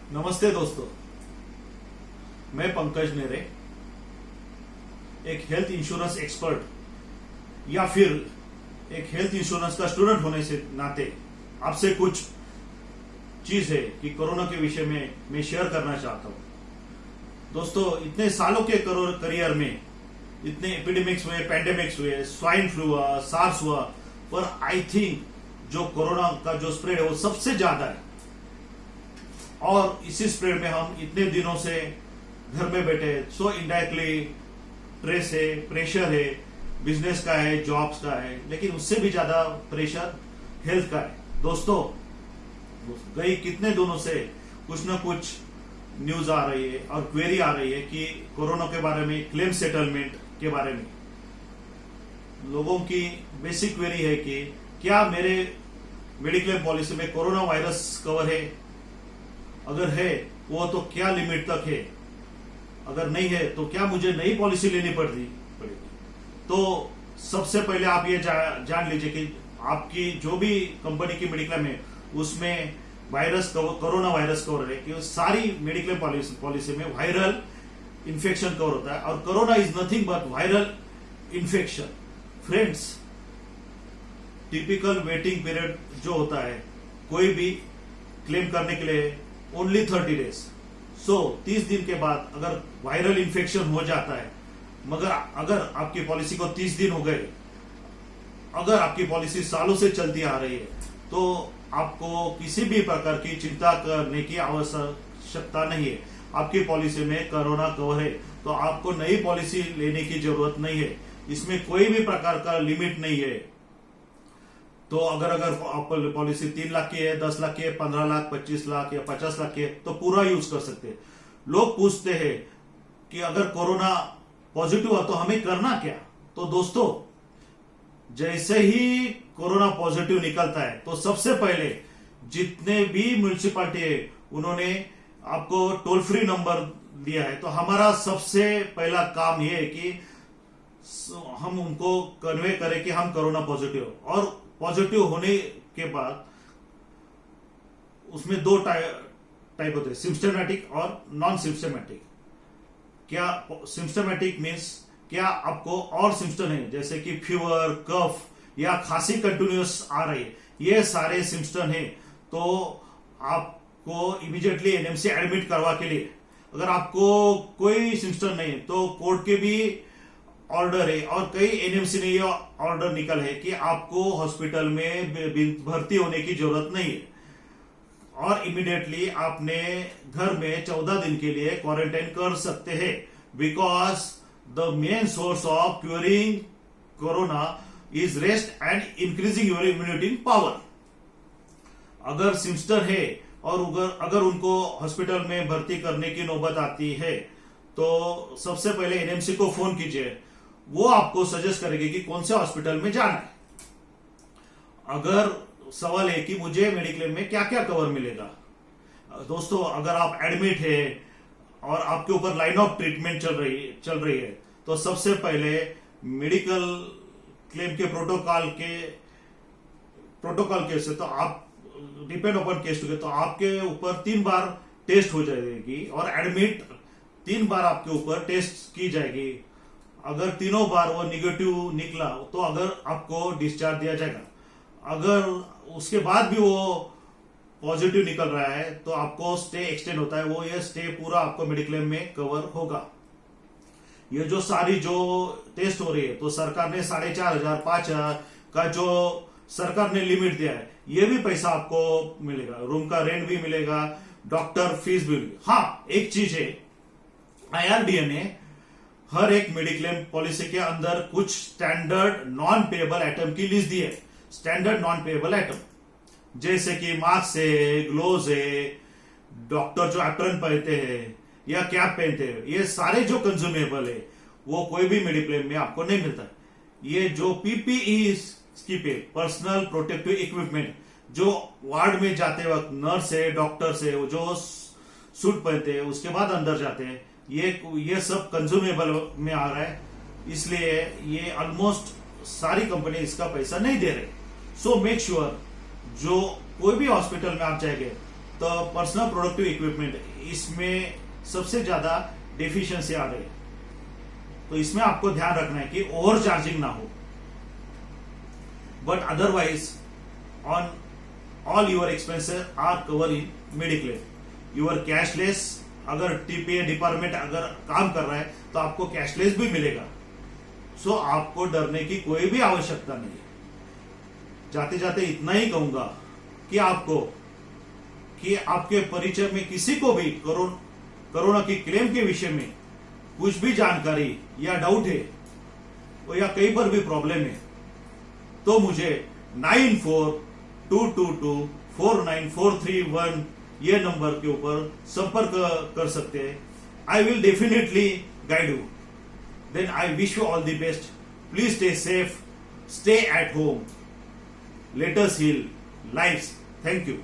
नमस्ते दोस्तों, मैं पंकज नेरे, एक हेल्थ इंश्योरेंस एक्सपर्ट या फिर एक हेल्थ इंश्योरेंस का स्टूडेंट होने से नाते आपसे कुछ चीज है कि कोरोना के विषय में मैं शेयर करना चाहता हूं। दोस्तों, इतने सालों के करियर में इतने एपिडेमिक्स हुए, पैंडेमिक्स हुए, स्वाइन फ्लू हुआ, सार्स हुआ, पर आई थिंक जो कोरोना का जो स्प्रेड है वो सबसे ज्यादा है। और इसी स्प्रेड में हम इतने दिनों से घर में बैठे, सो इनडायरेक्टली स्ट्रेस है, प्रेशर है, बिजनेस का है, जॉब्स का है, लेकिन उससे भी ज्यादा प्रेशर हेल्थ का है। दोस्तों, गई कितने दिनों से कुछ न कुछ न्यूज आ रही है और क्वेरी आ रही है कि कोरोना के बारे में, क्लेम सेटलमेंट के बारे में लोगों की बेसिक क्वेरी है कि क्या मेरे मेडिक्लेम पॉलिसी में कोरोना वायरस कवर है, अगर है वो तो क्या लिमिट तक है, अगर नहीं है तो क्या मुझे नई पॉलिसी लेनी पड़ेगी। तो सबसे पहले आप ये जान लीजिए कि आपकी जो भी कंपनी की मेडिक्लेम है उसमें वायरस कोरोना वायरस कवर है कि सारी मेडिक्लेम पॉलिसी में वायरल इन्फेक्शन कवर होता है और corona is nothing but viral infection. Friends, typical waiting period जो होता है कोई भी क्लेम करने के लिए ओनली 30 डेज। सो 30 दिन के बाद अगर वायरल इन्फेक्शन हो जाता है, मगर अगर आपकी पॉलिसी को 30 दिन हो गए, अगर आपकी पॉलिसी सालों से चलती आ रही है, तो आपको किसी भी प्रकार की चिंता करने की आवश्यकता नहीं है। आपकी पॉलिसी में कोरोना कवर है तो आपको नई पॉलिसी लेने की जरूरत नहीं है। इसमें कोई भी प्रकार का लिमिट नहीं है। तो अगर पॉलिसी 3 लाख की है, 10 लाख की है, 15 लाख, 25 लाख या 50 लाख की है तो पूरा यूज कर सकते हैं। लोग पूछते हैं कि अगर कोरोना पॉजिटिव हुआ तो हमें करना क्या। तो दोस्तों, जैसे ही कोरोना पॉजिटिव निकलता है तो सबसे पहले जितने भी म्यूनिसिपालिटी है उन्होंने आपको टोल फ्री नंबर दिया है। तो हमारा सबसे पहला काम यह है कि हम उनको कन्वे करें कि हम कोरोना पॉजिटिव, और पॉजिटिव होने के बाद उसमें 2 टाइप होते हैं, सिम्प्टोमेटिक और नॉन सिम्प्टोमेटिक। क्या सिम्प्टोमेटिक मीन्स क्या आपको और सिम्प्टम है, जैसे कि फीवर, कफ या खांसी कंटिन्यूस आ रही है, ये सारे सिम्प्टम है तो आपको इमीडिएटली एनएमसी एडमिट करवा के लिए। अगर आपको कोई सिम्प्टम नहीं तो कोर्ट के भी ऑर्डर है और कई एनएमसी ने यह ऑर्डर निकल है कि आपको हॉस्पिटल में भर्ती होने की जरूरत नहीं है और इमीडिएटली आपने घर में 14 दिन के लिए क्वारंटाइन कर सकते हैं। Because the main source of curing corona is rest and increasing your immunity power. अगर सिम्स्टर है और अगर उनको हॉस्पिटल में भर्ती करने की नौबत आती है तो सबसे पहले एनएमसी को फोन कीजिए, वो आपको सजेस्ट करेगी कि कौन से हॉस्पिटल में जाना है। अगर सवाल है कि मुझे मेडिक्लेम में क्या क्या कवर मिलेगा, दोस्तों, अगर आप एडमिट है और आपके ऊपर लाइन ऑफ ट्रीटमेंट चल रही है तो सबसे पहले मेडिकल क्लेम के प्रोटोकॉल के से तो आप depend upon case to case, तो आपके ऊपर 3 बार टेस्ट हो जाएगी और एडमिट 3 बार आपके ऊपर टेस्ट की जाएगी। अगर तीनों बार वो निगेटिव निकला तो अगर आपको डिस्चार्ज दिया जाएगा। अगर उसके बाद भी वो पॉजिटिव निकल रहा है तो आपको स्टे एक्सटेंड होता है, वो ये स्टे पूरा आपको मेडिक्लेम में कवर होगा। ये जो सारी जो टेस्ट हो रही है तो सरकार ने 4,500 5,000 का जो सरकार ने लिमिट दिया है, ये भी पैसा आपको मिलेगा, रूम का रेंट भी मिलेगा, डॉक्टर फीस भी मिलेगी। हाँ, एक चीज है, IRDA ने हर एक मेडिक्लेम पॉलिसी के अंदर कुछ स्टैंडर्ड नॉन पेएबल आइटम की लिस्ट दी है। स्टैंडर्ड नॉन पेएबल आइटम जैसे कि मास्क है, ग्लोव्स है, डॉक्टर जो एप्रन पहनते हैं या कैप पहनते हैं, ये सारे जो कंज्यूमेबल है वो कोई भी मेडिक्लेम में आपको नहीं मिलता। ये जो PPE की पे पर्सनल प्रोटेक्टिव इक्विपमेंट, जो वार्ड में जाते वक्त नर्स है, डॉक्टर है, वो जो सूट पहनते हैं उसके बाद अंदर जाते हैं, ये सब कंज्यूमेबल में आ रहा है। इसलिए ये ऑलमोस्ट सारी कंपनी इसका पैसा नहीं दे रहे। सो मेक श्योर जो कोई भी हॉस्पिटल में आप जाएंगे तो पर्सनल प्रोडक्टिव इक्विपमेंट, इसमें सबसे ज्यादा डेफिशिएंसी आ रही है। तो इसमें आपको ध्यान रखना है कि ओवर चार्जिंग ना हो, but otherwise on all your expenses are cover in mediclaim. Your cashless, अगर टीपीए डिपार्टमेंट अगर काम कर रहा है तो आपको कैशलेस भी मिलेगा। सो आपको डरने की कोई भी आवश्यकता नहीं है। जाते जाते इतना ही कहूंगा कि आपके परिचय में किसी को भी कोरोना की क्लेम के विषय में कुछ भी जानकारी या डाउट है या कहीं पर भी प्रॉब्लम है तो मुझे 9422249431 ये नंबर के ऊपर संपर्क कर सकते हैं। I will definitely guide you. Then I wish you all the best. Please stay safe, stay at home, let us heal lives. Thank you.